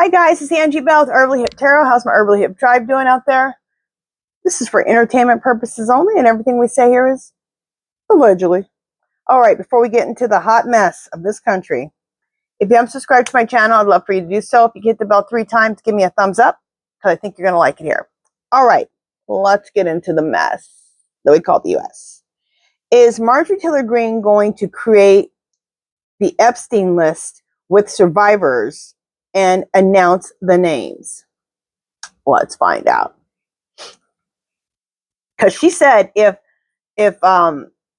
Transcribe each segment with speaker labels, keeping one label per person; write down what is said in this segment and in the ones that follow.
Speaker 1: Hi guys, it's Angie Bell with HerballyHipTarot. How's my Herbally Hip tribe doing out there? This is for entertainment purposes only, and everything we say here is allegedly. All right, before we get into the hot mess of this country, if you haven't subscribed to my channel, I'd love for you to do so. If you hit the bell 3 times, give me a thumbs up, because I think you're going to like it here. All right, let's get into the mess that we call the U.S. Is Marjorie Taylor Greene going to create the Epstein list with survivors and announce the names? Let's find out. Because she said if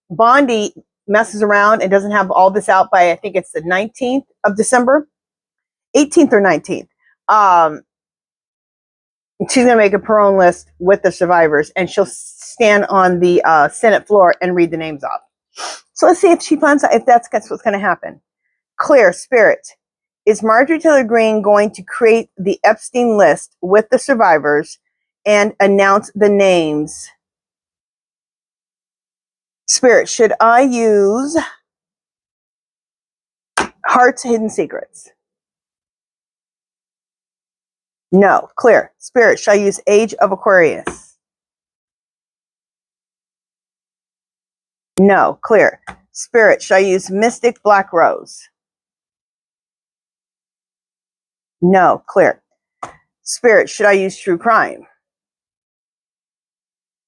Speaker 1: Bondi messes around and doesn't have all this out by, I think it's the 19th of December, 18th or 19th, she's going to make up her own list with the survivors, and she'll stand on the Senate floor and read the names off. So let's see if she finds out if that's what's going to happen. Clear Spirit. Is Marjorie Taylor Greene going to create the Epstein list with the survivors and announce the names? Spirit, should I use Heart's Hidden Secrets? No. Clear. Spirit, should I use Age of Aquarius? No. Clear. Spirit, should I use Mystic Black Rose? No. Clear. Spirit, should I use True Crime?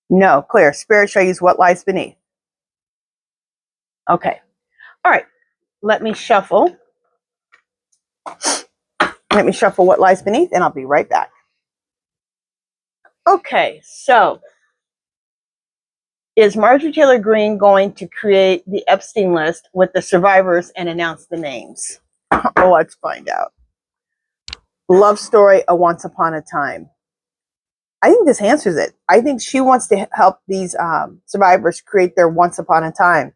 Speaker 1: No. Clear. Spirit, should I use What Lies Beneath? Okay. All right. Let me shuffle. Let me shuffle What Lies Beneath, and I'll be right back. Okay, so is Marjorie Taylor Greene going to create the Epstein list with the survivors and announce the names? Well, let's find out. Love story, A Once Upon a Time. I think this answers it. I think she wants to help these survivors create their once upon a time.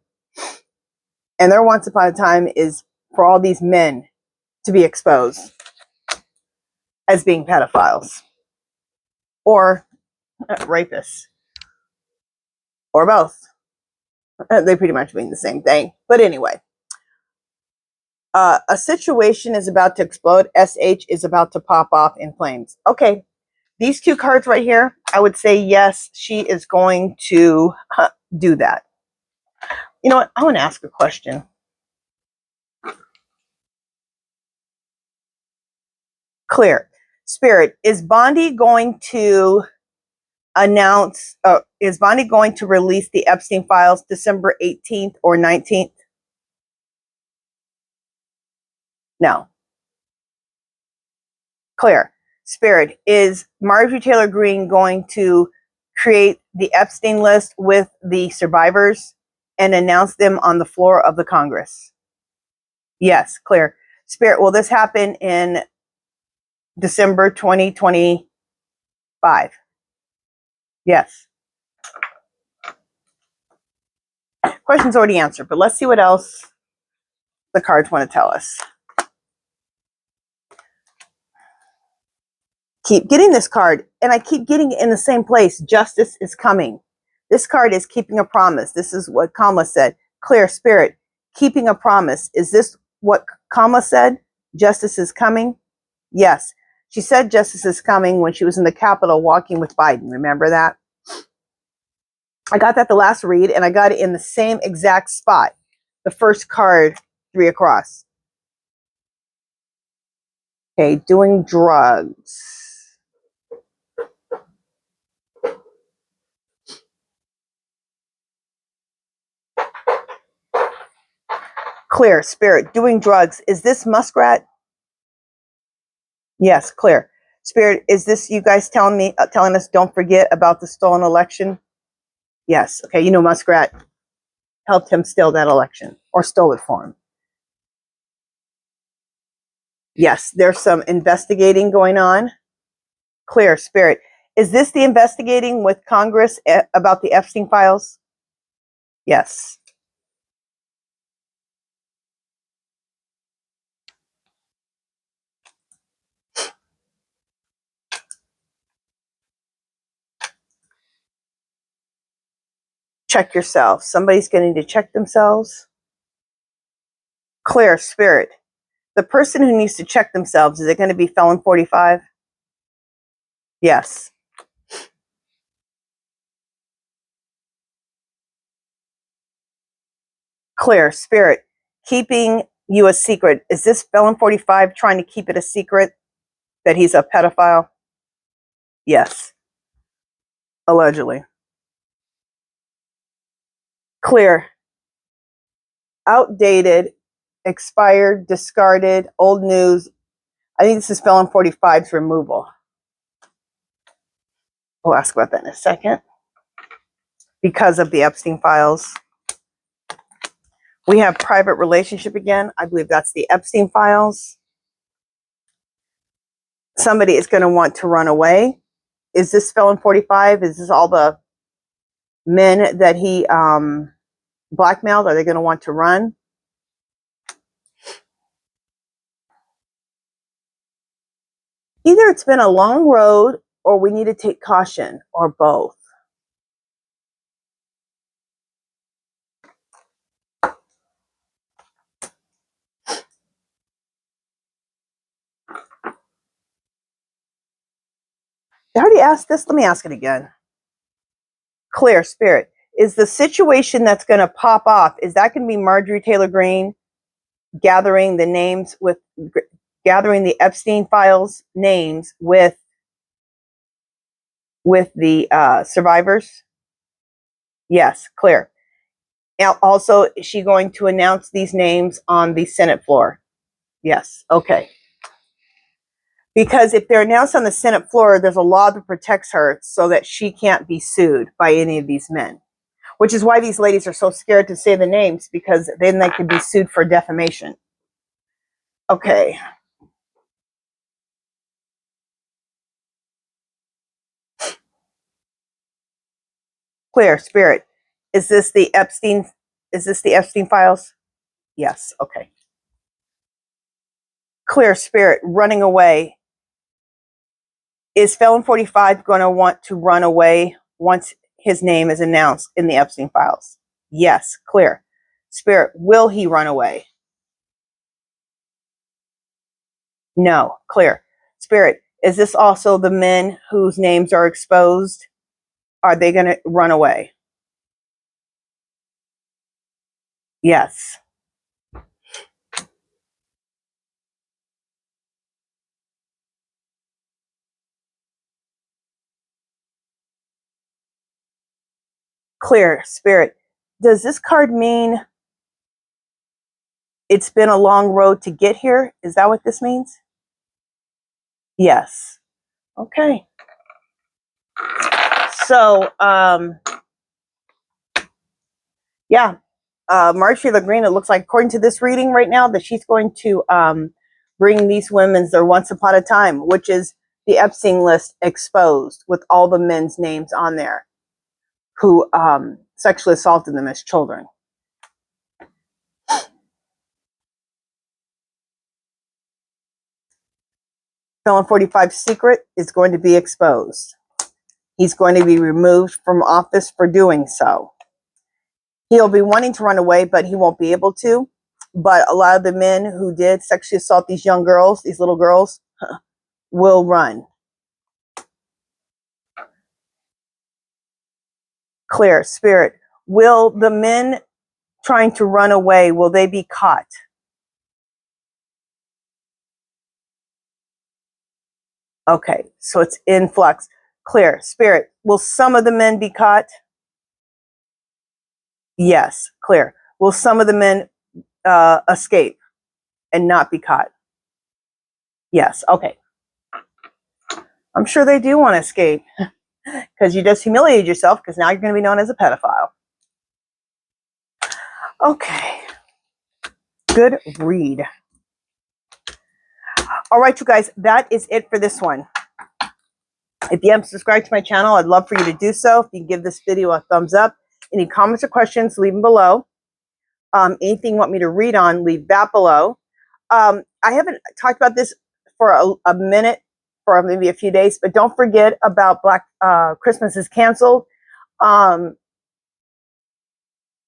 Speaker 1: And their once upon a time is for all these men to be exposed as being pedophiles or rapists or both. They pretty much mean the same thing. But anyway, a situation is about to explode. SH is about to pop off in flames. Okay, these two cards right here, I would say yes, she is going to do that. You know what? I want to ask a question. Clear. Spirit, is Bondi going to announce, is Bondi going to release the Epstein files December 18th or 19th? No. Clear. Spirit, is Marjorie Taylor Greene going to create the Epstein list with the survivors and announce them on the floor of the Congress? Yes. Clear. Spirit, will this happen in December 2025? Yes. Question's already answered, but let's see what else the cards want to tell us. Keep getting this card, and I keep getting it in the same place. Justice is coming. This card is keeping a promise. This is what KAMALA said. Clear. Spirit, keeping a promise. Is this what KAMALA said? Justice is coming? Yes. She said justice is coming when she was in the Capitol walking with Biden. Remember that? I got that the last read, and I got it in the same exact spot. The first card, 3 across. Okay, doing drugs. Clear. Spirit, doing drugs. Is this muskrat? Yes. Clear. Spirit, is this you guys telling us don't forget about the stolen election? Yes. Okay, you know muskrat helped him steal that election, or stole it for him. Yes, there's some investigating going on. Clear. Spirit, is this the investigating with Congress about the Epstein files? Yes. Check yourself. Somebody's getting to check themselves. Clear. Spirit, The person who needs to check themselves, is it going to be felon 45? Yes. Clear. Spirit, keeping you a secret. Is this felon 45 trying to keep it a secret that he's a pedophile? Yes. Allegedly. Clear. Outdated, expired, discarded, old news. I think this is felon 45's removal. We'll ask about that in a second. Because of the Epstein files. We have private relationship again. I believe that's the Epstein files. Somebody is going to want to run away. Is this felon 45? Is this all the men that he blackmailed? Are they going to want to run? Either it's been a long road or we need to take caution, or both. I already asked this. Let me ask it again. Clear. Spirit. Is the situation that's going to pop off, is that going to be Marjorie Taylor Greene gathering the names with, gathering the Epstein files names with the survivors? Yes. Clear. Now, also, is she going to announce these names on the Senate floor? Yes. Okay. Because if they're announced on the Senate floor, there's a law that protects her so that she can't be sued by any of these men. Which is why these ladies are so scared to say the names, because then they could be sued for defamation. Okay. Clear. Spirit. Is this the Epstein files? Yes. Okay. Clear. Spirit. Running away. Is felon 45 going to want to run away once his name is announced in the Epstein files? Yes. Clear. Spirit. Will he run away? No. Clear. Spirit. Is this also the men whose names are exposed? Are they going to run away? Yes. Clear. Spirit. Does this card mean it's been a long road to get here? Is that what this means? Yes. Okay. So, yeah. Marjorie Greene, it looks like, according to this reading right now, that she's going to bring these women's their Once Upon a Time, which is the Epstein list exposed with all the men's names on there who sexually assaulted them as children. Felon 45's secret is going to be exposed. He's going to be removed from office for doing so. He'll be wanting to run away, but he won't be able to. But a lot of the men who did sexually assault these young girls, these little girls, will run. Clear. Spirit. Will the men trying to run away, will they be caught? Okay, so it's in flux. Clear. Spirit. Will some of the men be caught? Yes. Clear. Will some of the men escape and not be caught? Yes. Okay. I'm sure they do want to escape because you just humiliated yourself, because now you're going to be known as a pedophile. Okay. Good read. All right, you guys, that is it for this one. If you haven't subscribed to my channel, I'd love for you to do so. If you can give this video a thumbs up. Any comments or questions, leave them below. Anything you want me to read on, leave that below. I haven't talked about this for a minute, for maybe a few days, but don't forget about Christmas is canceled,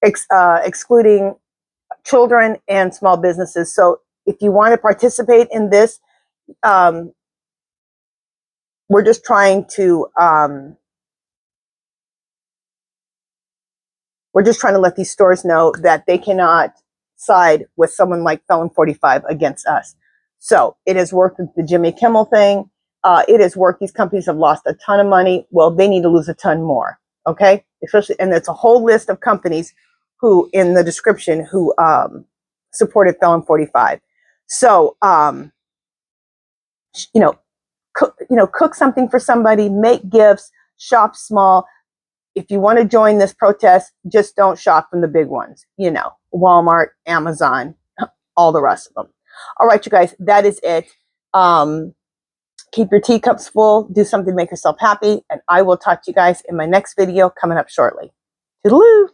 Speaker 1: excluding children and small businesses. So If you want to participate in this, we're just trying to let these stores know that they cannot side with someone like Felon 45 against us. So it has worked with the Jimmy Kimmel thing. It has worked. These companies have lost a ton of money. Well, they need to lose a ton more. Okay. Especially, and it's a whole list of companies who in the description who supported Felon 45. So, cook something for somebody, make gifts, shop small. If you want to join this protest, just don't shop from the big ones, Walmart, Amazon, all the rest of them. All right, you guys, that is it. Keep your teacups full, do something to make yourself happy, and I will talk to you guys in my next video coming up shortly. Toodaloo!